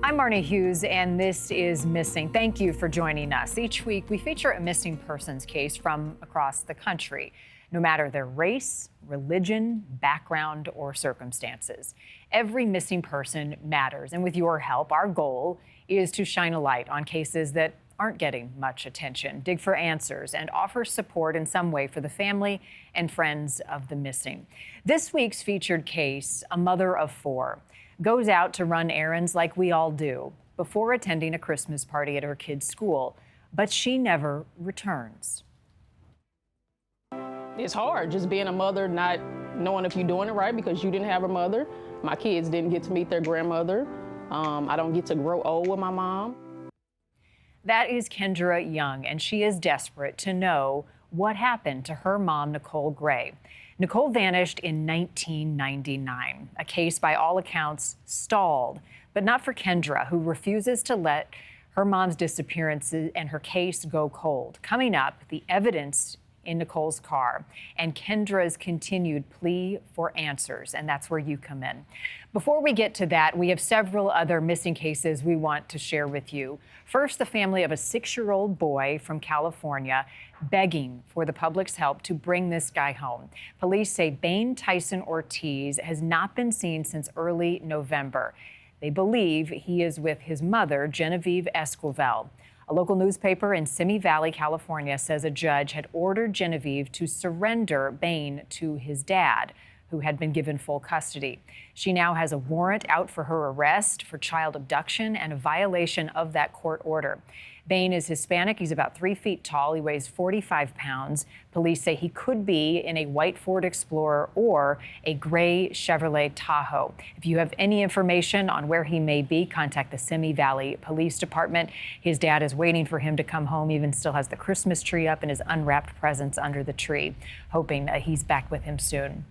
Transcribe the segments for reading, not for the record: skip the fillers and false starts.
I'm Marni Hughes, and this is Missing. Thank you for joining us. Each week, we feature a missing persons case from across the country, no matter their race, religion, background, or circumstances. Every missing person matters, and with your help, our goal is to shine a light on cases that aren't getting much attention, dig for answers, and offer support in some way for the family and friends of the missing. This week's featured case, a mother of four, goes out to run errands like we all do before attending a Christmas party at her kid's school, but she never returns. It's hard just being a mother, not knowing if you're doing it right because you didn't have a mother. My kids didn't get to meet their grandmother. I don't get to grow old with my mom. That is Kendra Young, and she is desperate to know what happened to her mom, Nicole Gray. Nicole vanished in 1999, a case by all accounts stalled, but not for Kendra, who refuses to let her mom's disappearance and her case go cold. Coming up, the evidence in Nicole's car and Kendra's continued plea for answers, and that's where you come in. Before we get to that, we have several other missing cases we want to share with you. First, the family of a 6-year-old boy from California begging for the public's help to bring this guy home. Police say Bain Tyson Ortiz has not been seen since early November. They believe he is with his mother, Genevieve Esquivel. A local newspaper in Simi Valley, California, says a judge had ordered Genevieve to surrender Bain to his dad, who had been given full custody. She now has a warrant out for her arrest for child abduction and a violation of that court order. Bain is Hispanic. He's about 3 feet tall. He weighs 45 pounds. Police say he could be in a white Ford Explorer or a gray Chevrolet Tahoe. If you have any information on where he may be, contact the Simi Valley Police Department. His dad is waiting for him to come home, even still has the Christmas tree up and his unwrapped presents under the tree, hoping that he's back with him soon.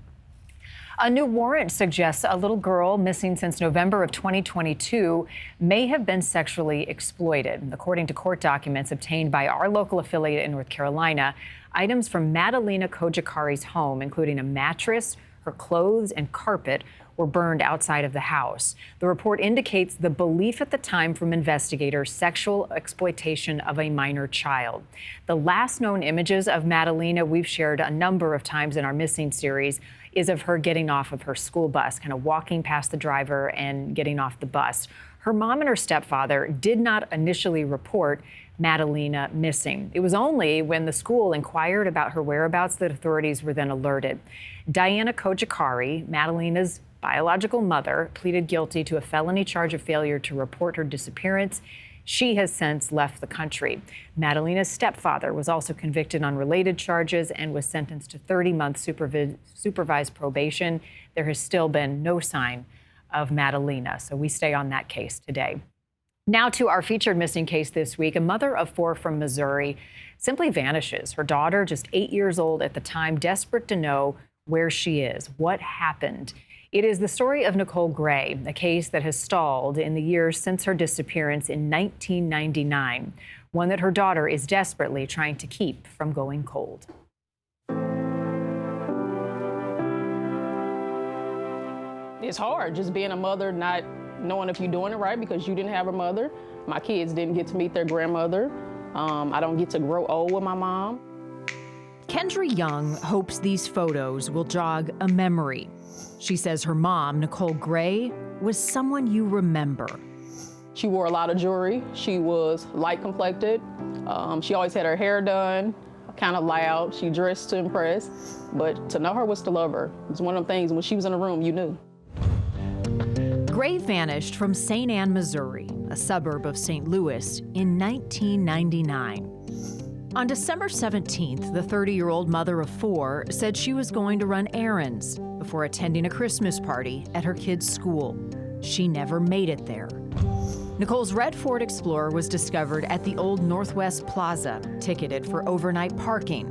A new warrant suggests a little girl missing since November of 2022 may have been sexually exploited. According to court documents obtained by our local affiliate in North Carolina, items from Madalena Kojikari's home, including a mattress, her clothes, and carpet, were burned outside of the house. The report indicates the belief at the time from investigators sexual exploitation of a minor child. The last known images of Madalena we've shared a number of times in our missing series is of her getting off of her school bus, kind of walking past the driver and getting off the bus. Her mom and her stepfather did not initially report Madalena missing. It was only when the school inquired about her whereabouts that authorities were then alerted. Diana Kojikari, Madalena's biological mother, pleaded guilty to a felony charge of failure to report her disappearance. She has since left the country. Madalena's stepfather was also convicted on related charges and was sentenced to 30-month supervised probation. There has still been no sign of Madalena, so we stay on that case today. Now to our featured missing case this week. A mother of four from Missouri simply vanishes. Her daughter, just 8 years old at the time, desperate to know where she is, what happened. It is the story of Nicole Gray, a case that has stalled in the years since her disappearance in 1999, one that her daughter is desperately trying to keep from going cold. It's hard just being a mother, not knowing if you're doing it right because you didn't have a mother. My kids didn't get to meet their grandmother. I don't get to grow old with my mom. Kendra Young hopes these photos will jog a memory. She says her mom, Nicole Gray, was someone you remember. She wore a lot of jewelry. She was light complected. She always had her hair done, kind of loud. She dressed to impress. But to know her was to love her. It's one of the things, when she was in the room, you knew. Gray vanished from St. Anne, Missouri, a suburb of St. Louis, in 1999. On December 17th, the 30-year-old mother of four said she was going to run errands before attending a Christmas party at her kid's school. She never made it there. Nicole's red Ford Explorer was discovered at the old Northwest Plaza, ticketed for overnight parking.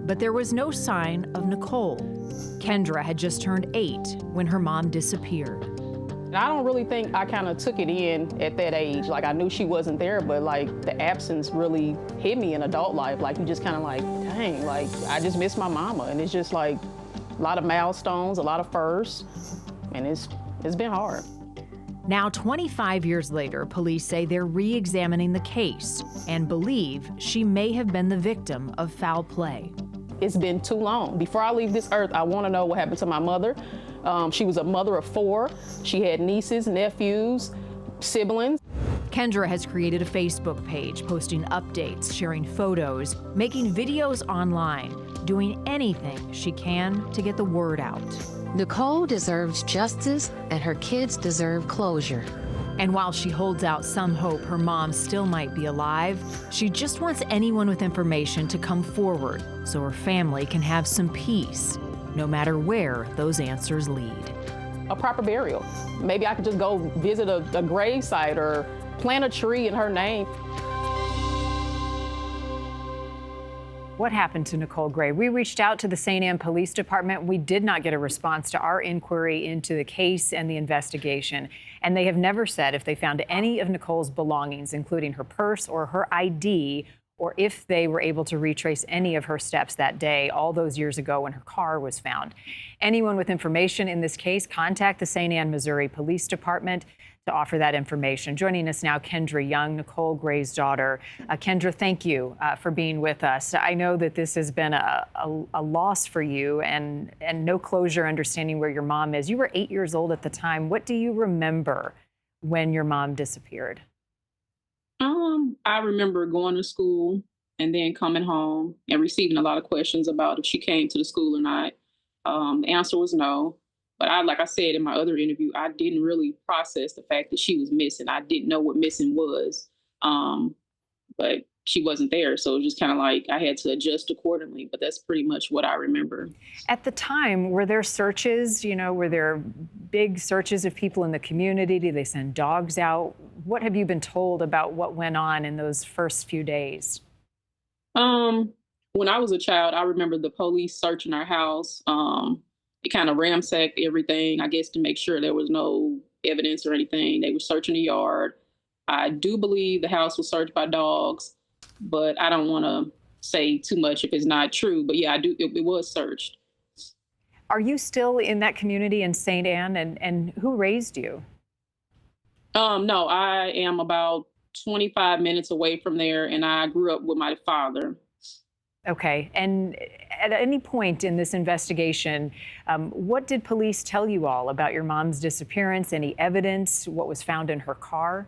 But there was no sign of Nicole. Kendra had just turned 8 when her mom disappeared. I don't really think I kind of took it in at that age. Like, I knew she wasn't there, but like the absence really hit me in adult life. Like, you just kind of like, dang, like I just miss my mama. And it's just like a lot of milestones, a lot of firsts, and it's been hard. Now, 25 years later, police say they're re-examining the case and believe she may have been the victim of foul play. It's been too long. Before I leave this earth, I want to know what happened to my mother. She was a mother of 4. She had nieces, nephews, siblings. Kendra has created a Facebook page, posting updates, sharing photos, making videos online, doing anything she can to get the word out. Nicole deserves justice, and her kids deserve closure. And while she holds out some hope her mom still might be alive, she just wants anyone with information to come forward so her family can have some peace, no matter where those answers lead. A proper burial. Maybe I could just go visit a grave site or plant a tree in her name. What happened to Nicole Gray? We reached out to the St. Anne Police Department. We did not get a response to our inquiry into the case and the investigation. And they have never said if they found any of Nicole's belongings, including her purse or her ID, or if they were able to retrace any of her steps that day, all those years ago when her car was found. Anyone with information in this case, contact the St. Anne, Missouri Police Department to offer that information. Joining us now, Kendra Young, Nicole Gray's daughter. Kendra, thank you for being with us. I know that this has been a loss for you and no closure understanding where your mom is. You were 8 years old at the time. What do you remember when your mom disappeared? I remember going to school and then coming home and receiving a lot of questions about if she came to the school or not. The answer was no. But like I said in my other interview, I didn't really process the fact that she was missing. I didn't know what missing was, but she wasn't there. So it was just kind of like I had to adjust accordingly. But that's pretty much what I remember. At the time, were there searches? Were there big searches of people in the community? Did they send dogs out? What have you been told about what went on in those first few days? When I was a child, I remember the police searching our house. They kind of ransacked everything, I guess, to make sure there was no evidence or anything. They were searching the yard. I do believe the house was searched by dogs, but I don't want to say too much if it's not true. But yeah, I do. It was searched. Are you still in that community in St. Anne, and who raised you? No, I am about 25 minutes away from there, and I grew up with my father. Okay. And at any point in this investigation, what did police tell you all about your mom's disappearance? Any evidence? What was found in her car?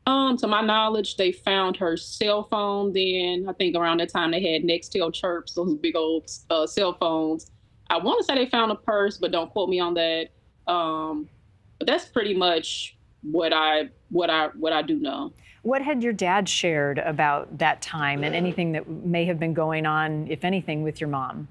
To my knowledge, they found her cell phone. Then I think around that time they had Nextel Chirps, those big old cell phones. I want to say they found a purse, but don't quote me on that. But that's pretty much what I do know. What had your dad shared about that time and anything that may have been going on, if anything, with your mom?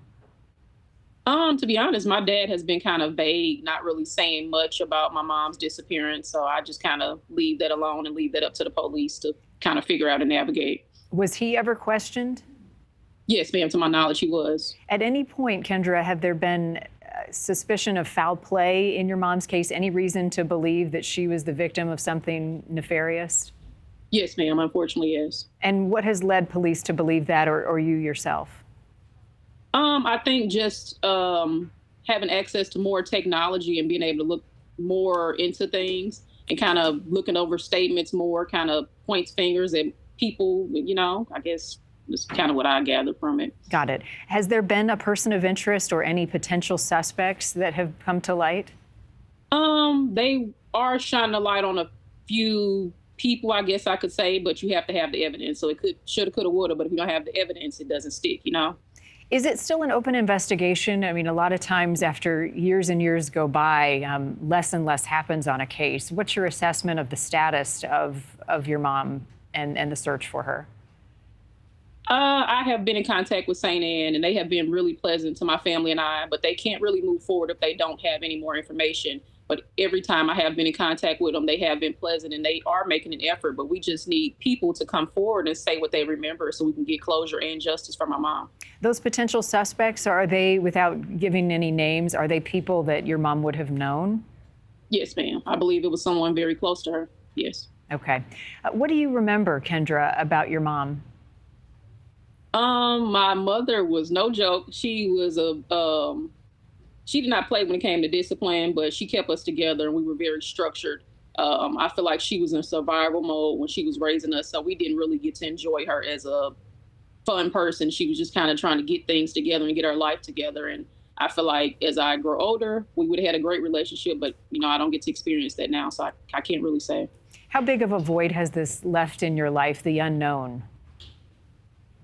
To be honest, my dad has been kind of vague, not really saying much about my mom's disappearance. So I just kind of leave that alone and leave that up to the police to kind of figure out and navigate. Was he ever questioned? Yes, ma'am. To my knowledge, he was. At any point, Kendra, have there been suspicion of foul play in your mom's case? Any reason to believe that she was the victim of something nefarious? Yes, ma'am. Unfortunately, yes. And what has led police to believe that, or you yourself? I think just having access to more technology and being able to look more into things and kind of looking over statements more, kind of points fingers at people, I guess that's kind of what I gathered from it. Got it. Has there been a person of interest or any potential suspects that have come to light? They are shining a light on a few people, I guess I could say, but you have to have the evidence. So it shoulda, coulda, woulda, but if you don't have the evidence, it doesn't stick, Is it still an open investigation? I mean, a lot of times after years and years go by, less and less happens on a case. What's your assessment of the status of your mom and the search for her? I have been in contact with St. Anne, and they have been really pleasant to my family and I, but they can't really move forward if they don't have any more information. But every time I have been in contact with them, they have been pleasant and they are making an effort. But we just need people to come forward and say what they remember so we can get closure and justice for my mom. Those potential suspects, are they, without giving any names, are they people that your mom would have known? Yes, ma'am. I believe it was someone very close to her. Yes. Okay. What do you remember, Kendra, about your mom? My mother was no joke. She was she did not play when it came to discipline, but she kept us together and we were very structured. I feel like she was in survival mode when she was raising us, so we didn't really get to enjoy her as a fun person. She was just kind of trying to get things together and get her life together. And I feel like as I grow older, we would have had a great relationship, but I don't get to experience that now, so I can't really say. How big of a void has this left in your life, the unknown?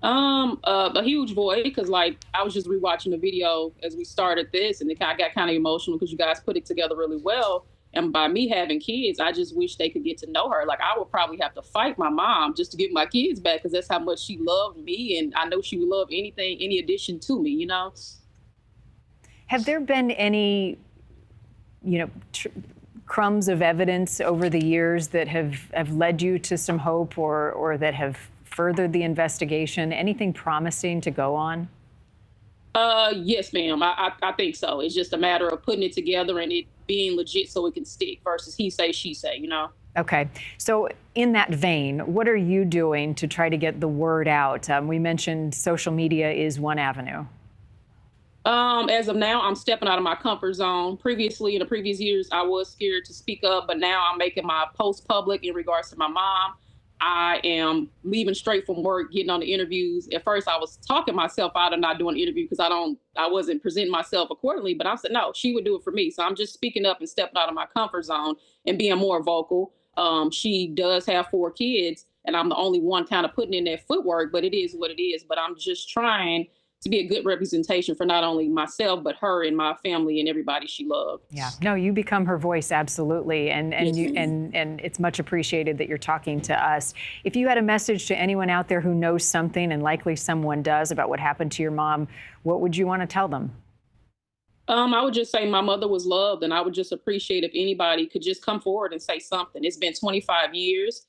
A huge void, because like I was just rewatching the video as we started this, and I got kind of emotional because you guys put it together really well. And by me having kids, I just wish they could get to know her. Like I would probably have to fight my mom just to get my kids back, because that's how much she loved me, and I know she would love any addition to me. Have there been any, crumbs of evidence over the years that have led you to some hope, or that have furthered the investigation? Anything promising to go on? Yes, ma'am. I think so. It's just a matter of putting it together and it being legit so it can stick versus he say, she say, Okay. So in that vein, what are you doing to try to get the word out? We mentioned social media is one avenue. As of now, I'm stepping out of my comfort zone. Previously, in the previous years, I was scared to speak up, but now I'm making my post public in regards to my mom. I am leaving straight from work, getting on the interviews. At first, I was talking myself out of not doing the interview because I wasn't presenting myself accordingly. But I said, no, she would do it for me. So I'm just speaking up and stepping out of my comfort zone and being more vocal. She does have 4 kids, and I'm the only one kind of putting in that footwork. But it is what it is. But I'm just trying to be a good representation for not only myself, but her and my family and everybody she loved. Yeah, no, you become her voice, absolutely. And Yes. and it's much appreciated that you're talking to us. If you had a message to anyone out there who knows something, and likely someone does, about what happened to your mom, what would you want to tell them? I would just say my mother was loved, and I would just appreciate if anybody could just come forward and say something. It's been 25 years.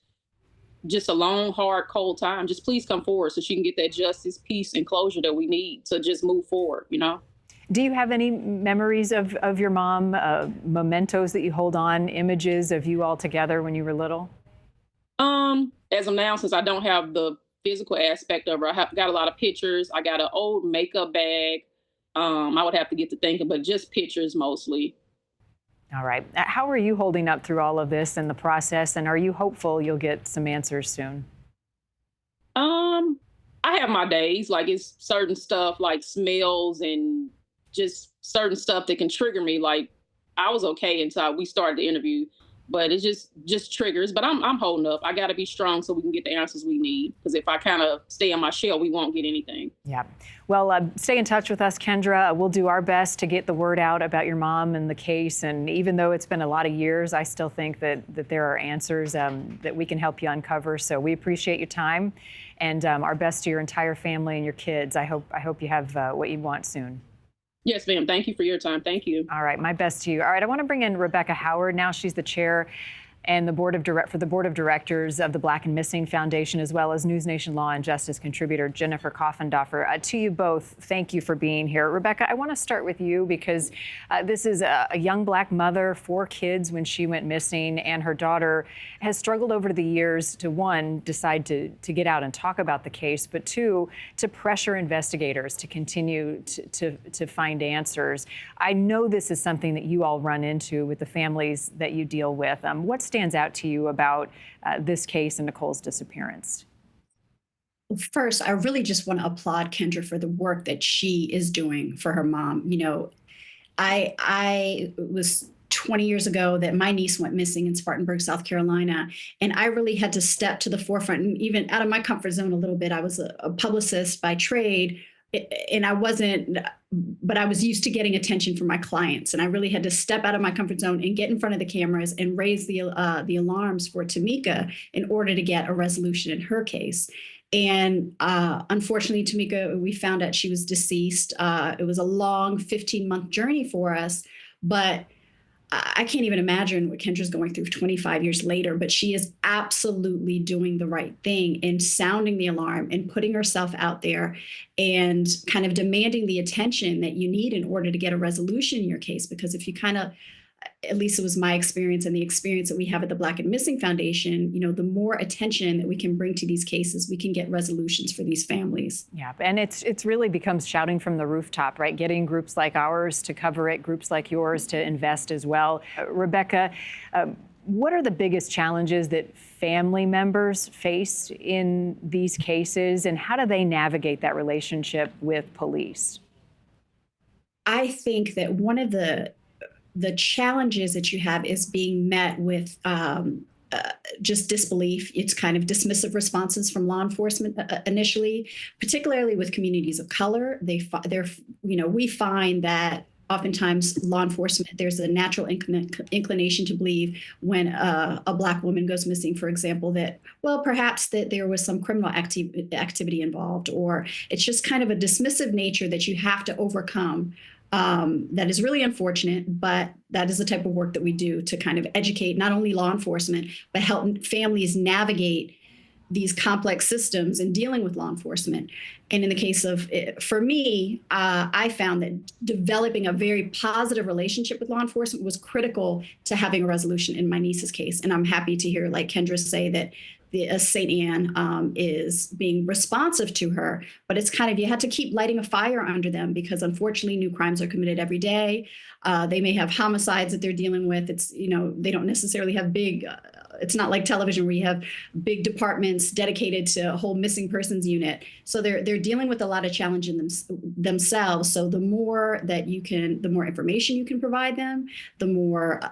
Just a long, hard, cold time. Just please come forward so she can get that justice, peace, and closure that we need to just move forward, Do you have any memories of your mom, mementos that you hold on, images of you all together when you were little? As of now, since I don't have the physical aspect of her, got a lot of pictures. I got an old makeup bag. I would have to get to thinking, but just pictures mostly. All right. How are you holding up through all of this and the process? And are you hopeful you'll get some answers soon? I have my days. Like it's certain stuff like smells and just certain stuff that can trigger me. Like I was okay until we started the interview, but it's just triggers. But I'm holding up. I got to be strong so we can get the answers we need. Because if I kind of stay in my shell, we won't get anything. Yeah. Well, stay in touch with us, Kendra. We'll do our best to get the word out about your mom and the case. And even though it's been a lot of years, I still think that there are answers that we can help you uncover. So we appreciate your time, and our best to your entire family and your kids. I hope you have what you want soon. Yes, ma'am. Thank you for your time. Thank you. All right. My best to you. All right. I want to bring in Rebecca Howard now. She's the chair and the board of directors of the Black and Missing Foundation, as well as NewsNation Law and Justice contributor Jennifer Coffendorfer. To you both, thank you for being here. Rebecca, I want to start with you because this is a young Black mother, 4 kids when she went missing, and her daughter has struggled over the years to, 1, decide to get out and talk about the case, but 2, to pressure investigators to continue to find answers. I know this is something that you all run into with the families that you deal with. What stands out to you about this case and Nicole's disappearance? Well, first, I really just want to applaud Kendra for the work that she is doing for her mom. I was 20 years ago that my niece went missing in Spartanburg, South Carolina, and I really had to step to the forefront and even out of my comfort zone a little bit. I was a publicist by trade, and I wasn't, but I was used to getting attention from my clients, and I really had to step out of my comfort zone and get in front of the cameras and raise the alarms for Tamika in order to get a resolution in her case. And unfortunately, Tamika, we found out she was deceased. It was a long 15-month journey for us, but I can't even imagine what Kendra's going through 25 years later, but she is absolutely doing the right thing and sounding the alarm and putting herself out there and kind of demanding the attention that you need in order to get a resolution in your case. Because if you kind of at least it was my experience and the experience that we have at the Black and Missing Foundation, the more attention that we can bring to these cases, we can get resolutions for these families. Yeah, and it's really becomes shouting from the rooftop, right? Getting groups like ours to cover it, groups like yours to invest as well. Rebecca, what are the biggest challenges that family members face in these cases, and how do they navigate that relationship with police? I think that one of the challenges that you have is being met with just disbelief. It's kind of dismissive responses from law enforcement initially, particularly with communities of color. We find that oftentimes law enforcement, there's a natural inclination to believe when a Black woman goes missing, for example, that, well, perhaps that there was some criminal activity involved, or it's just kind of a dismissive nature that you have to overcome. That is really unfortunate, but that is the type of work that we do to kind of educate not only law enforcement, but help families navigate these complex systems in dealing with law enforcement. And in the case of, for me, I found that developing a very positive relationship with law enforcement was critical to having a resolution in my niece's case. And I'm happy to hear, like Kendra say, that the St. Anne is being responsive to her, but it's kind of, you have to keep lighting a fire under them because unfortunately new crimes are committed every day. They may have homicides that they're dealing with. It's, they don't necessarily have big, it's not like television where you have big departments dedicated to a whole missing persons unit. So they're dealing with a lot of challenges themselves. So the more that you can, the more information you can provide them, the more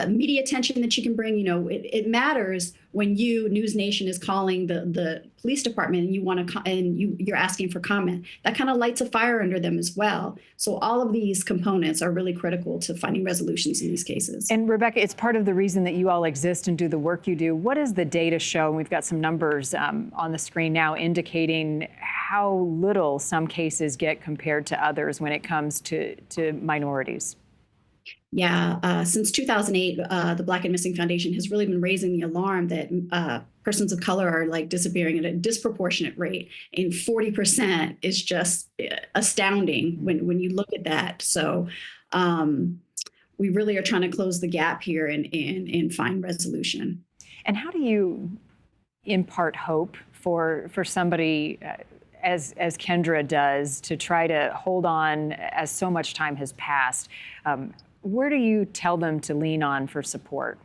media attention that you can bring. It matters when NewsNation is calling the police department and you want to, you're asking for comment. That kind of lights a fire under them as well. So all of these components are really critical to finding resolutions in these cases. And Rebecca, it's part of the reason that you all exist and do the work you do. What does the data show? And we've got some numbers on the screen now indicating how little some cases get compared to others when it comes to minorities. Yeah, since 2008, the Black and Missing Foundation has really been raising the alarm that persons of color are like disappearing at a disproportionate rate, and 40% is just astounding when you look at that. So we really are trying to close the gap here and find resolution. And how do you impart hope for somebody as Kendra does to try to hold on as so much time has passed? Where do you tell them to lean on for support?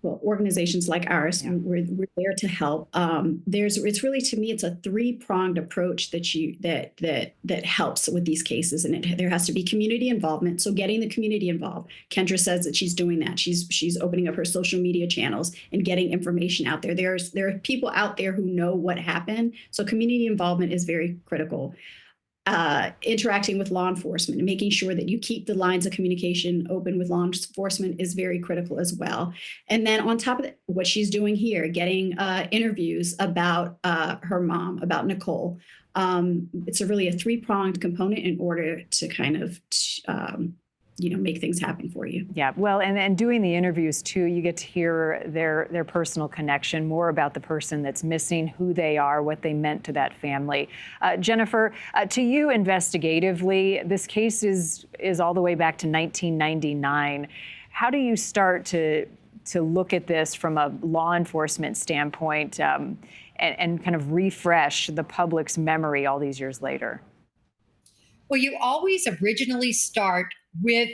Well, organizations like ours, yeah. we're there to help. It's really, to me, it's a three-pronged approach that helps with these cases, and there has to be community involvement. So getting the community involved. Kendra says that she's doing that. She's opening up her social media channels and getting information out there. There are people out there who know what happened. So community involvement is very critical. Interacting with law enforcement and making sure that you keep the lines of communication open with law enforcement is very critical as well. And then on top of that, what she's doing here, getting interviews about her mom, about Nicole. It's really a three-pronged component in order to kind of make things happen for you. Yeah, well, and doing the interviews too, you get to hear their personal connection, more about the person that's missing, who they are, what they meant to that family. Jennifer, to you investigatively, this case is all the way back to 1999. How do you start to look at this from a law enforcement standpoint and kind of refresh the public's memory all these years later? Well, you always originally start with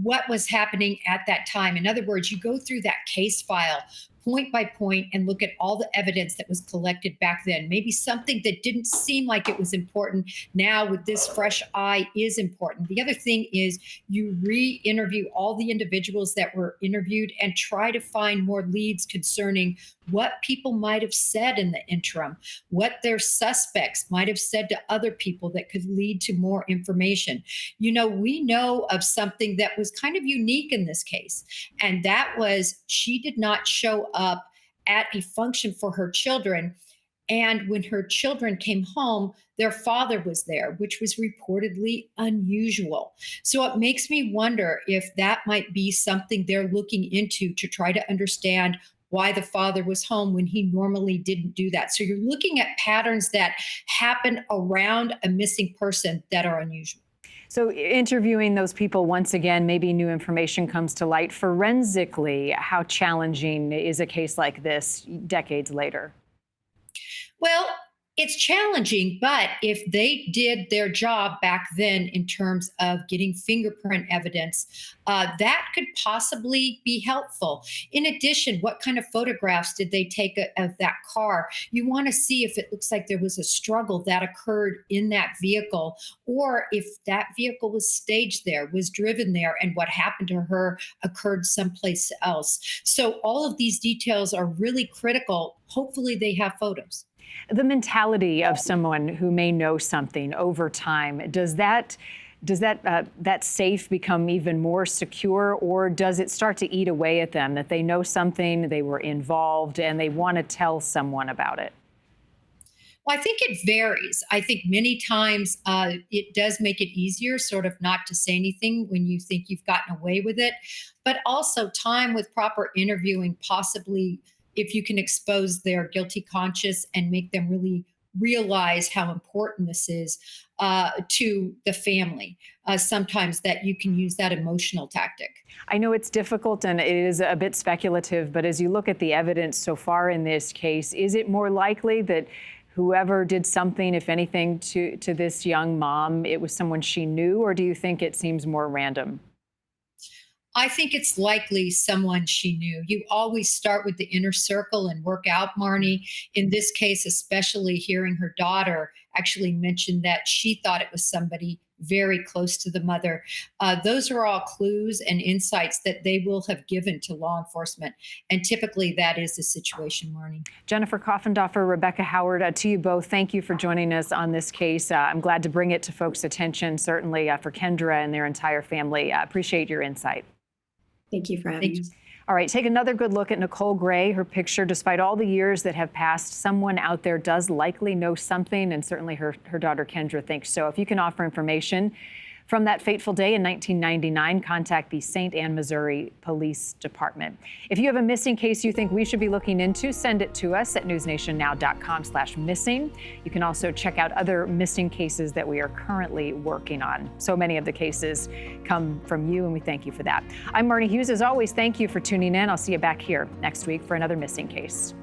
what was happening at that time. In other words, you go through that case file point by point and look at all the evidence that was collected back then. Maybe something that didn't seem like it was important now with this fresh eye is important. The other thing is you re-interview all the individuals that were interviewed and try to find more leads concerning what people might have said in the interim, what their suspects might have said to other people that could lead to more information. We know of something that was kind of unique in this case, and that was she did not show up at a function for her children. And when her children came home, their father was there, which was reportedly unusual. So it makes me wonder if that might be something they're looking into to try to understand why the father was home when he normally didn't do that. So you're looking at patterns that happen around a missing person that are unusual. So interviewing those people once again, maybe new information comes to light. Forensically, how challenging is a case like this decades later? Well, it's challenging, but if they did their job back then in terms of getting fingerprint evidence, that could possibly be helpful. In addition, what kind of photographs did they take of that car? You want to see if it looks like there was a struggle that occurred in that vehicle, or if that vehicle was staged there, was driven there, and what happened to her occurred someplace else. So all of these details are really critical. Hopefully, they have photos. The mentality of someone who may know something over time, does that safe become even more secure, or does it start to eat away at them that they know something, they were involved, and they want to tell someone about it? Well, I think it varies. I think many times it does make it easier, sort of not to say anything when you think you've gotten away with it. But also, time with proper interviewing, possibly if you can expose their guilty conscience and make them really realize how important this is to the family. Sometimes that you can use that emotional tactic. I know it's difficult and it is a bit speculative, but as you look at the evidence so far in this case, is it more likely that whoever did something, if anything, to this young mom, it was someone she knew, or do you think it seems more random? I think it's likely someone she knew. You always start with the inner circle and work out, Marni. In this case, especially hearing her daughter actually mention that she thought it was somebody very close to the mother. Those are all clues and insights that they will have given to law enforcement. And typically that is the situation, Marni. Jennifer Coffendorfer, Rebecca Howard, to you both, thank you for joining us on this case. I'm glad to bring it to folks' attention, certainly for Kendra and their entire family. Appreciate your insight. Thank you for having us. All right, take another good look at Nicole Gray. Her picture, despite all the years that have passed, someone out there does likely know something, and certainly her daughter Kendra thinks so. If you can offer information from that fateful day in 1999, contact the St. Anne, Missouri Police Department. If you have a missing case you think we should be looking into, send it to us at newsnationnow.com/missing. You can also check out other missing cases that we are currently working on. So many of the cases come from you, and we thank you for that. I'm Marni Hughes. As always, thank you for tuning in. I'll see you back here next week for another missing case.